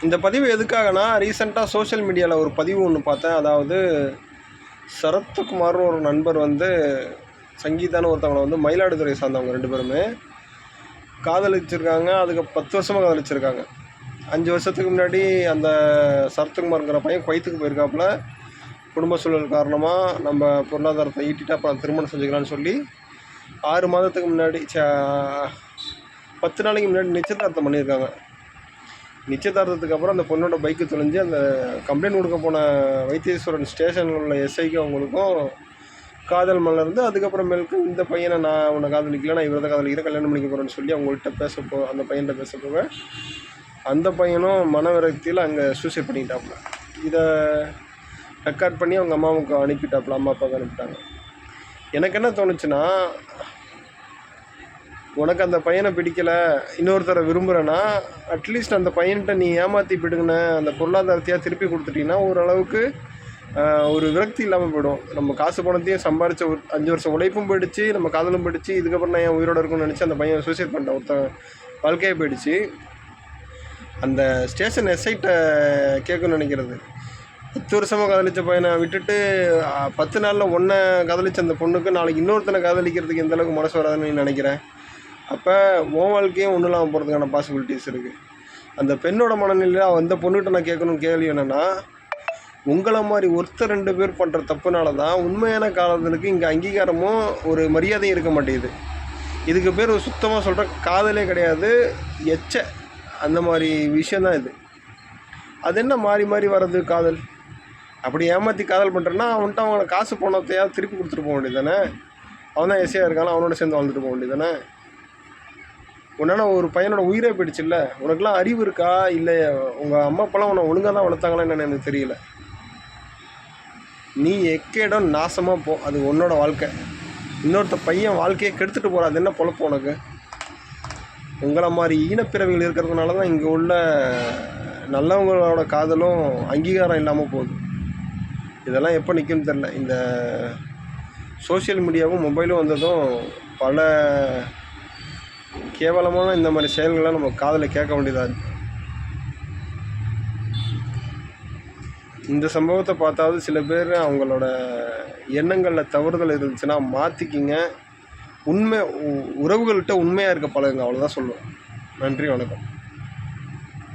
இந்த பதிவு எதுக்காகனா, ரீசெண்டாக சோஷியல் மீடியாவில் ஒரு பதிவு ஒன்று பார்த்தேன். அதாவது சரத்குமார்னு ஒரு நண்பர் வந்து சங்கீதான்னு ஒருத்தவங்களை வந்து மயிலாடுதுறை சார்ந்தவங்க 2 பேருமே காதலிச்சிருக்காங்க. அதுக்கு 10 வருஷமாக காதலிச்சிருக்காங்க. 5 வருஷத்துக்கு முன்னாடி அந்த சரத்குமார்ங்கிற பையன் குவைத்துக்கு போயிருக்காப்புல. குடும்ப சூழல் காரணமாக நம்ம பொருளாதாரத்தை ஈட்டிட்டு அப்புறம் திருமணம் செஞ்சுக்கலான்னு சொல்லி 6 மாதத்துக்கு முன்னாடி 10 நாளைக்கு முன்னாடி நிச்சயதார்த்தம் பண்ணியிருக்காங்க. நிச்சயதார்த்தத்துக்கு அப்புறம் அந்த பொண்ணோட பைக்கு தொலைஞ்சு அந்த கம்ப்ளைண்ட் கொடுக்க போன வைத்தீஸ்வரன் ஸ்டேஷனில் உள்ள எஸ்ஐக்கு அவங்களுக்கும் காதல் மலர்ந்து, அதுக்கப்புறமேலுக்கு இந்த பையனை நான் உன்னை காதலிக்கல, நான் இவரை தான் காதலிக்கிறேன், கல்யாணம் பண்ணிக்க போகிறேன்னு சொல்லி அவங்கள்ட்ட அந்த பையன்கிட்ட பேசப்போக அந்த பையனும் மனவிரக்தியில் அங்கே சூசைட் பண்ணிக்கிட்டாப்புல. இதை ரெக்கார்ட் பண்ணி அவங்க அம்மாவுக்கு அனுப்பிட்டாப்புல, அம்மா அப்பாவுக்கு அனுப்பிட்டாங்க. எனக்கு என்ன தோணுச்சுன்னா, உனக்கு அந்த பையனை பிடிக்கலை, இன்னொருத்தரை விரும்புகிறேன்னா அட்லீஸ்ட் அந்த பையன்கிட்ட நீ ஏமாற்றி பிடுங்கின அந்த பொருளாதாரத்தையாக திருப்பி கொடுத்துட்டீங்கன்னா ஓரளவுக்கு ஒரு விரக்தி இல்லாமல் போயிடும். நம்ம காசு பணத்தையும் சம்பாரித்த ஒரு 5 வருஷம் உழைப்பும் போயிடுச்சு, நம்ம காதலும் போயிடுச்சு. இதுக்கப்புறம் நான் என் உயிரோடு இருக்குன்னு நினச்சி அந்த பையன் சூசைட் பண்ணிட்டேன். ஒருத்தன் வாழ்க்கையே போயிடுச்சு. அந்த ஸ்டேஷன் எஸ்ஐட்ட கேட்கணும்னு நினைக்கிறது, 10 வருஷமாக காதலித்த பையனை விட்டுட்டு 10 நாளில் ஒன்றை காதலித்த அந்த பொண்ணுக்கு நாளைக்கு இன்னொருத்தனை காதலிக்கிறதுக்கு எந்தளவுக்கு மனசு வராதுன்னு நீ நினைக்கிறேன்? அப்போ உன் வாழ்க்கையும் ஒன்றும் இல்லாமல் போகிறதுக்கான பாசிபிலிட்டிஸ் இருக்குது. அந்த பெண்ணோட மனநிலையில் அந்த பொண்ணுகிட்ட நான் கேட்கணும் கேள்வி என்னென்னா, உங்களை மாதிரி ஒருத்தர் 2 பேர் பண்ணுற தப்புனால தான் உண்மையான காதலுக்கு இங்கே அங்கீகாரமும் ஒரு மரியாதையும் இருக்க மாட்டேங்குது. இதுக்கு பேர் சுத்தமாக சொல்கிற காதலே கிடையாது, அந்த மாதிரி விஷயந்தான் இது. அது என்ன மாறி மாறி வர்றது காதல்? அப்படி ஏமாற்றி காதல் பண்ணுறேன்னா அவன்கிட்ட அவங்கள காசு பணத்தையாவது திருப்பி கொடுத்துட்டு போக வேண்டியது தானே? அவன் தான் எஸ்ஐயாக இருக்கான், அவனோட சேர்ந்து வாழ்ந்துட்டு போக வேண்டியது தானே? உன்னால் ஒரு பையனோட உயிரே போயிடுச்சுல்ல. உனக்குலாம் அறிவு இருக்கா? இல்லை உங்கள் அம்மா அப்பாலாம் உன்னை ஒழுங்காக தான் வளர்த்தாங்களா என்னன்னு எனக்கு தெரியல. நீ எக்கேடம் நாசமாக போ, அது உன்னோட வாழ்க்கை. இன்னொருத்த பையன் வாழ்க்கையை கெடுத்துட்டு போகிற, அது என்ன பொழப்பு உனக்கு? உங்களை மாதிரி ஈனப்பிறவிகள் இருக்கிறதுனால தான் இங்கே உள்ள நல்லவங்களோட காதலும் அங்கீகாரம் இல்லாமல் போகுது. இதெல்லாம் எப்போ நிற்கும்னு தெரில. இந்த சோஷியல் மீடியாவும் மொபைலும் வந்ததும் பல கேவலமான இந்த மாதிரி செயல்களை நம்ம காதில் கேட்க வேண்டியதாக இருக்குது. இந்த சம்பவத்தை பார்த்தாவது சில பேர் அவங்களோட எண்ணங்களில் தவறுதல் இருந்துச்சுன்னா மாற்றிக்கிங்க. உறவுகள்கிட்ட உண்மையாக இருக்க பழகுங்க, அவ்வளோதான் சொல்லுவேன். நன்றி, வணக்கம்.